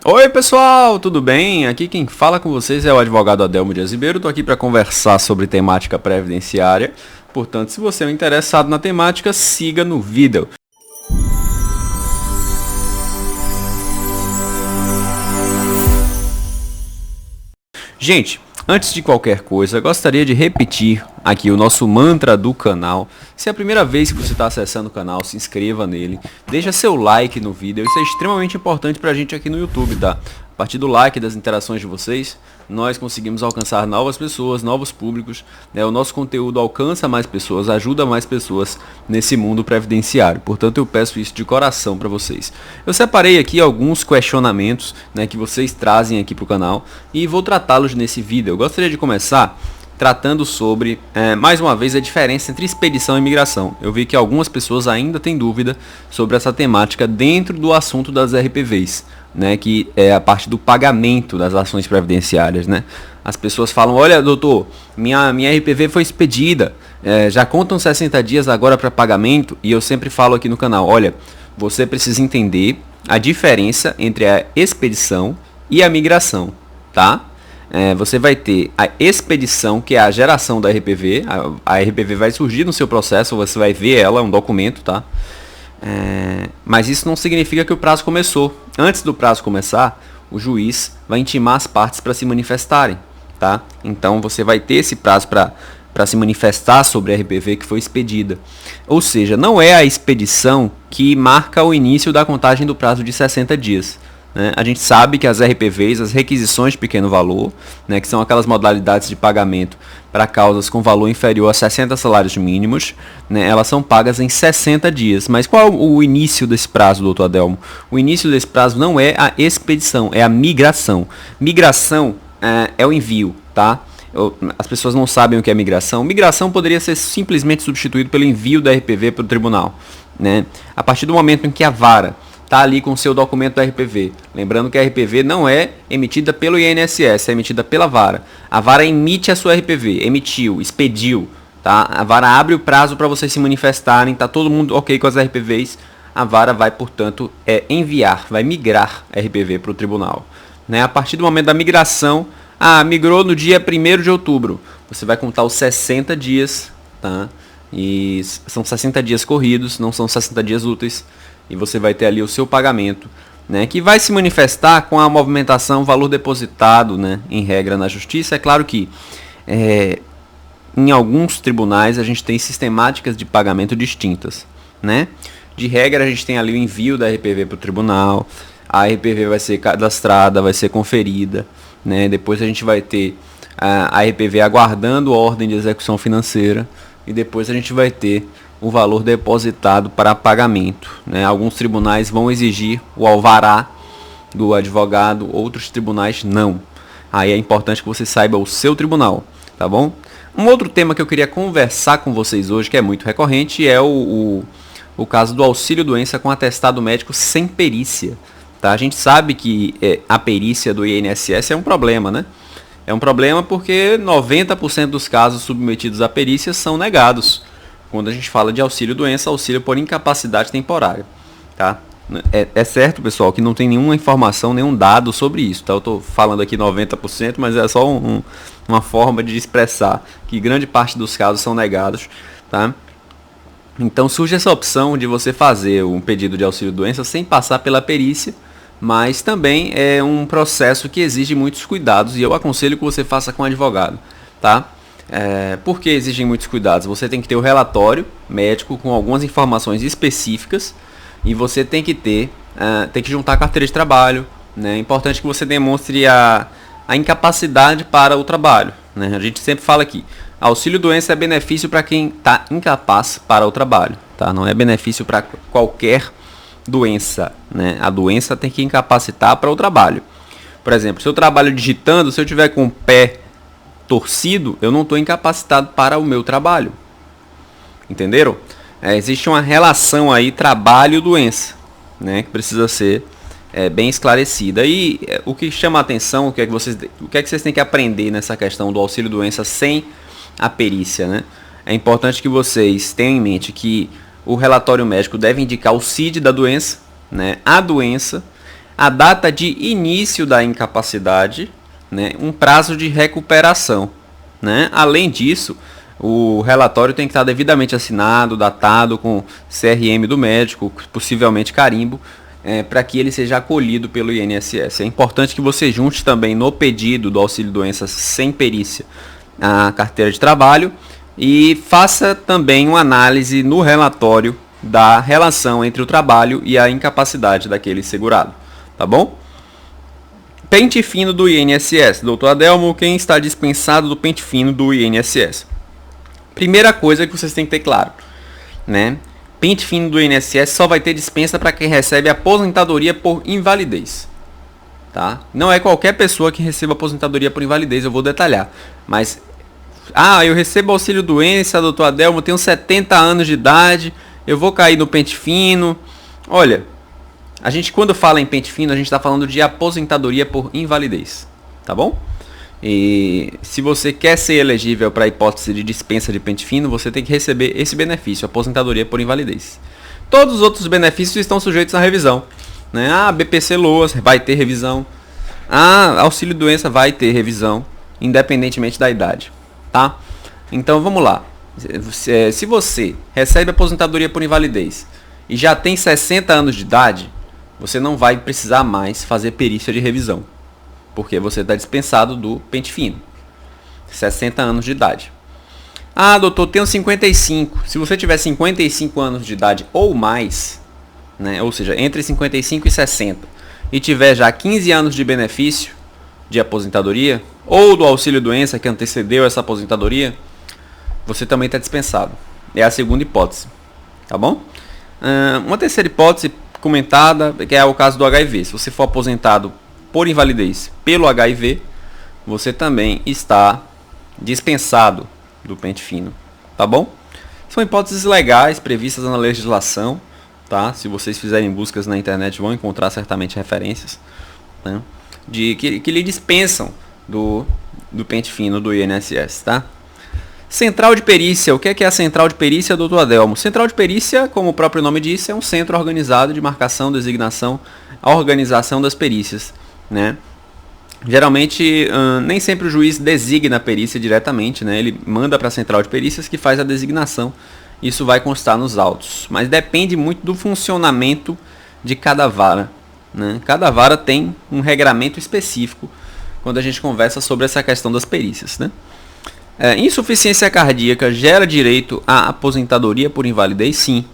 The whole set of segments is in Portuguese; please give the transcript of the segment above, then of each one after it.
Oi pessoal, tudo bem? Aqui quem fala com vocês é o advogado Adelmo Dias Ribeiro. Estou aqui para conversar sobre temática previdenciária. Portanto, se você é interessado na temática, siga no vídeo. Gente, antes de qualquer coisa, gostaria de repetir aqui o nosso mantra do canal. Se é a primeira vez que você está acessando o canal, se inscreva nele, deixa seu like no vídeo, isso é extremamente importante para a gente aqui no YouTube, tá? A partir do like, das interações de vocês, nós conseguimos alcançar novas pessoas, novos públicos, né? O nosso conteúdo alcança mais pessoas, ajuda mais pessoas nesse mundo previdenciário. Portanto, eu peço isso de coração para vocês. Eu separei aqui alguns questionamentos, né, que vocês trazem aqui para o canal e vou tratá-los nesse vídeo. Eu gostaria de começar tratando sobre, mais uma vez, a diferença entre expedição e migração. Eu vi que algumas pessoas ainda têm dúvida sobre essa temática dentro do assunto das RPVs, né, que é a parte do pagamento das ações previdenciárias, né? As pessoas falam, olha doutor, minha RPV foi expedida, já contam 60 dias agora para pagamento, e eu sempre falo aqui no canal, olha, você precisa entender a diferença entre a expedição e a migração, tá? Você vai ter a expedição, que é a geração da RPV. A RPV vai surgir no seu processo, você vai ver ela, um documento, tá? Mas isso não significa que o prazo começou. Antes do prazo começar, o juiz vai intimar as partes para se manifestarem, tá? Então você vai ter esse prazo para se manifestar sobre a RPV que foi expedida. Ou seja, não é a expedição que marca o início da contagem do prazo de 60 dias. A gente sabe que as RPVs, as requisições de pequeno valor, né, que são aquelas modalidades de pagamento para causas com valor inferior a 60 salários mínimos, né, elas são pagas em 60 dias. Mas qual é o início desse prazo, doutor Adelmo? O início desse prazo não é a expedição, é a migração. Migração é o envio, tá? As pessoas não sabem o que é migração. Migração poderia ser simplesmente substituído pelo envio da RPV para o tribunal, né? A partir do momento em que a vara está ali com o seu documento da RPV. Lembrando que a RPV não é emitida pelo INSS, é emitida pela vara. A vara emite a sua RPV, emitiu, expediu. Tá? A vara abre o prazo para vocês se manifestarem, está todo mundo ok com as RPVs. A vara vai, portanto, enviar, vai migrar a RPV para o tribunal. Né? A partir do momento da migração, migrou no dia 1º de outubro. Você vai contar os 60 dias, tá? E são 60 dias corridos, não são 60 dias úteis. E você vai ter ali o seu pagamento, né, que vai se manifestar com a movimentação valor depositado, né, em regra na justiça. É claro que em alguns tribunais a gente tem sistemáticas de pagamento distintas, né? De regra a gente tem ali o envio da RPV para o tribunal, a RPV vai ser cadastrada, vai ser conferida, né? Depois a gente vai ter a RPV aguardando ordem de execução financeira e depois a gente vai ter o valor depositado para pagamento, né? Alguns tribunais vão exigir o alvará do advogado, outros tribunais não. Aí é importante que você saiba o seu tribunal, tá bom? Um outro tema que eu queria conversar com vocês hoje, que é muito recorrente, é o caso do auxílio-doença com atestado médico sem perícia. Tá? A gente sabe que a perícia do INSS é um problema, né? É um problema porque 90% dos casos submetidos à perícia são negados. Quando a gente fala de auxílio-doença, auxílio por incapacidade temporária, tá? É certo, pessoal, que não tem nenhuma informação, nenhum dado sobre isso, tá? Eu estou falando aqui 90%, mas é só uma forma de expressar que grande parte dos casos são negados, tá? Então surge essa opção de você fazer um pedido de auxílio-doença sem passar pela perícia, mas também é um processo que exige muitos cuidados e eu aconselho que você faça com advogado, tá? Por que exigem muitos cuidados? Você tem que ter o relatório médico com algumas informações específicas e você tem que juntar a carteira de trabalho, né? É importante que você demonstre a incapacidade para o trabalho, né? A gente sempre fala aqui, auxílio-doença é benefício para quem está incapaz para o trabalho, tá? Não é benefício para qualquer doença, né? A doença tem que incapacitar para o trabalho. Por exemplo, se eu trabalho digitando, se eu tiver com o pé torcido, eu não estou incapacitado para o meu trabalho. Entenderam? Existe uma relação aí trabalho-doença, né, que precisa ser bem esclarecida. E o que chama a atenção, o que é que vocês têm que aprender nessa questão do auxílio-doença sem a perícia, né? É importante que vocês tenham em mente que o relatório médico deve indicar o CID da doença, né, a doença, a data de início da incapacidade, né, um prazo de recuperação, né? Além disso, o relatório tem que estar devidamente assinado, datado com CRM do médico, possivelmente carimbo, para que ele seja acolhido pelo INSS. É importante que você junte também no pedido do auxílio-doenças sem perícia a carteira de trabalho e faça também uma análise no relatório da relação entre o trabalho e a incapacidade daquele segurado, tá bom? Pente fino do INSS. Doutor Adelmo, quem está dispensado do pente fino do INSS? Primeira coisa que vocês têm que ter claro, né? Pente fino do INSS só vai ter dispensa para quem recebe aposentadoria por invalidez, tá? Não é qualquer pessoa que receba aposentadoria por invalidez, eu vou detalhar. Mas, eu recebo auxílio doença, doutor Adelmo, tenho 70 anos de idade, eu vou cair no pente fino. Olha, a gente quando fala em pente fino, a gente está falando de aposentadoria por invalidez, tá bom? E se você quer ser elegível para a hipótese de dispensa de pente fino, você tem que receber esse benefício, aposentadoria por invalidez. Todos os outros benefícios estão sujeitos à revisão, né? BPC Loas vai ter revisão, auxílio doença vai ter revisão, independentemente da idade, tá? Então vamos lá. Se você recebe aposentadoria por invalidez e já tem 60 anos de idade, você não vai precisar mais fazer perícia de revisão, porque você está dispensado do pente fino. 60 anos de idade. Doutor, tenho 55. Se você tiver 55 anos de idade ou mais, né, ou seja, entre 55 e 60, e tiver já 15 anos de benefício de aposentadoria, ou do auxílio doença que antecedeu essa aposentadoria, você também está dispensado. É a segunda hipótese, tá bom? Uma terceira hipótese comentada, que é o caso do HIV. Se você for aposentado por invalidez pelo HIV, você também está dispensado do pente fino, tá bom? São hipóteses legais previstas na legislação, tá? Se vocês fizerem buscas na internet, vão encontrar certamente referências, né, que lhe dispensam do pente fino do INSS, tá? Central de perícia. O que é a central de perícia, doutor Adelmo? Central de perícia, como o próprio nome diz, é um centro organizado de marcação, designação, organização das perícias, né? Geralmente, nem sempre o juiz designa a perícia diretamente, né? Ele manda para a central de perícias que faz a designação. Isso vai constar nos autos, mas depende muito do funcionamento de cada vara, né? Cada vara tem um regramento específico quando a gente conversa sobre essa questão das perícias, né? Insuficiência cardíaca gera direito à aposentadoria por invalidez? Sim.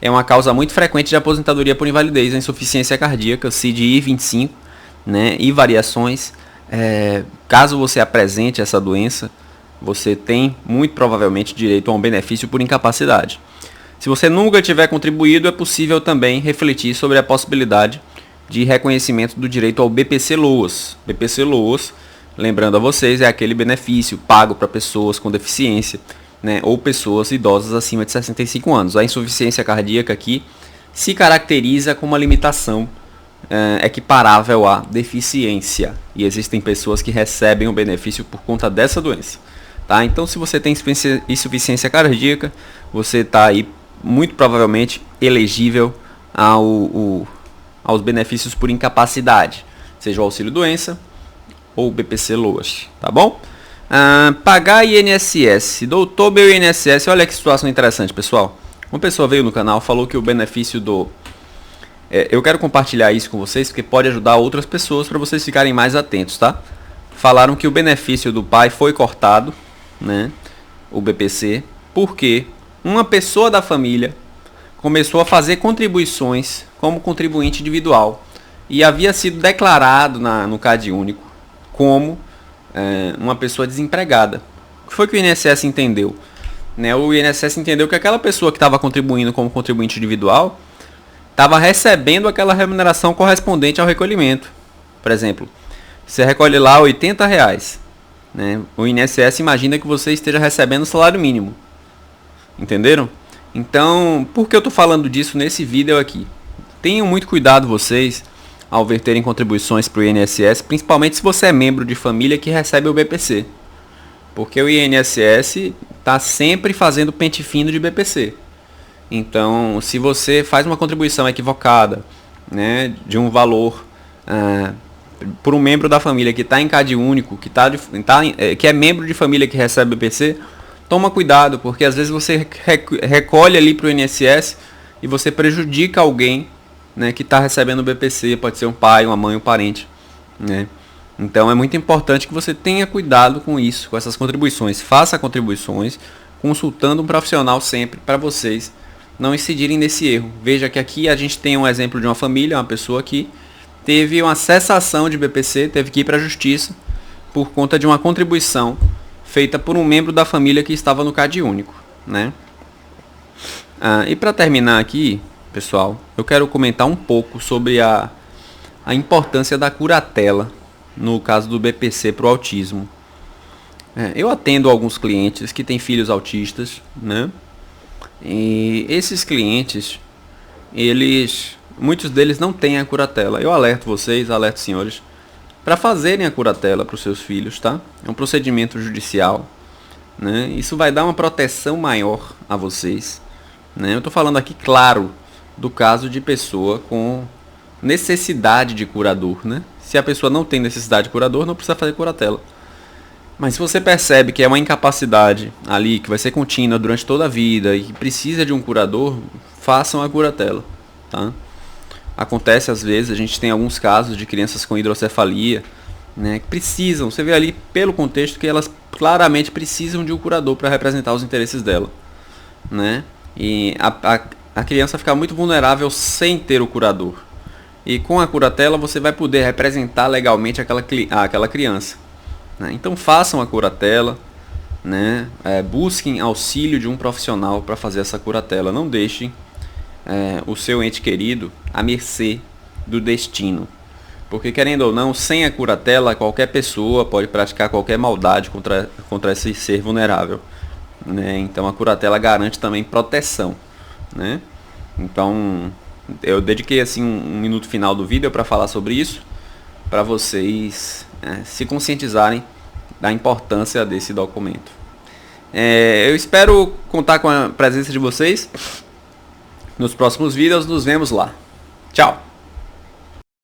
É uma causa muito frequente de aposentadoria por invalidez, a insuficiência cardíaca, CDI 25, né, e variações. Caso você apresente essa doença, você tem muito provavelmente direito a um benefício por incapacidade. Se você nunca tiver contribuído, é possível também refletir sobre a possibilidade de reconhecimento do direito ao BPC Loas. BPC Loas, lembrando a vocês, é aquele benefício pago para pessoas com deficiência, né, ou pessoas idosas acima de 65 anos. A insuficiência cardíaca aqui se caracteriza com uma limitação equiparável à deficiência. E existem pessoas que recebem o benefício por conta dessa doença. Tá? Então, se você tem insuficiência cardíaca, você está aí muito provavelmente elegível aos benefícios por incapacidade, seja o auxílio doença ou BPC Loas, tá bom? Pagar INSS. Doutor, meu INSS, olha que situação interessante, pessoal. Uma pessoa veio no canal, falou que o benefício do... eu quero compartilhar isso com vocês, porque pode ajudar outras pessoas para vocês ficarem mais atentos, tá? Falaram que o benefício do pai foi cortado, né? O BPC, porque uma pessoa da família começou a fazer contribuições como contribuinte individual e havia sido declarado no CAD único como uma pessoa desempregada. O que foi que o INSS entendeu? Né? O INSS entendeu que aquela pessoa que estava contribuindo como contribuinte individual estava recebendo aquela remuneração correspondente ao recolhimento. Por exemplo, você recolhe lá R$80, né? O INSS imagina que você esteja recebendo o salário mínimo. Entenderam? Então, por que eu estou falando disso nesse vídeo aqui? Tenham muito cuidado vocês ao verterem contribuições para o INSS, principalmente se você é membro de família que recebe o BPC. Porque o INSS está sempre fazendo pente fino de BPC. Então, se você faz uma contribuição equivocada, né, de um valor por um membro da família que está em CAD único, que é membro de família que recebe BPC, toma cuidado, porque às vezes você recolhe ali para o INSS e você prejudica alguém, né, que está recebendo BPC, pode ser um pai, uma mãe, um parente, né? Então é muito importante que você tenha cuidado com isso, com essas contribuições. Faça contribuições consultando um profissional sempre para vocês não incidirem nesse erro. Veja que aqui a gente tem um exemplo de uma família, uma pessoa que teve uma cessação de BPC, teve que ir para a justiça por conta de uma contribuição feita por um membro da família que estava no CAD único, né? E para terminar aqui, pessoal, eu quero comentar um pouco sobre a importância da curatela no caso do BPC para o autismo. Eu atendo alguns clientes que têm filhos autistas, né? E esses clientes, muitos deles não têm a curatela. Eu alerto vocês, alerto os senhores, para fazerem a curatela para os seus filhos, tá? É um procedimento judicial, né? Isso vai dar uma proteção maior a vocês, né? Eu estou falando aqui, claro, do caso de pessoa com necessidade de curador, né? Se a pessoa não tem necessidade de curador, não precisa fazer curatela. Mas se você percebe que é uma incapacidade ali, que vai ser contínua durante toda a vida e que precisa de um curador, façam a curatela, tá? Acontece às vezes, a gente tem alguns casos de crianças com hidrocefalia, né, que precisam, você vê ali pelo contexto que elas claramente precisam de um curador para representar os interesses dela, né? E a criança fica muito vulnerável sem ter o curador. E com a curatela você vai poder representar legalmente aquela criança, né? Então façam a curatela, né? Busquem auxílio de um profissional para fazer essa curatela. Não deixem o seu ente querido à mercê do destino. Porque, querendo ou não, sem a curatela, qualquer pessoa pode praticar qualquer maldade contra esse ser vulnerável, né? Então a curatela garante também proteção, né? Então eu dediquei assim um minuto final do vídeo para falar sobre isso, para vocês se conscientizarem da importância desse documento. Eu espero contar com a presença de vocês nos próximos vídeos. Nos vemos lá. Tchau!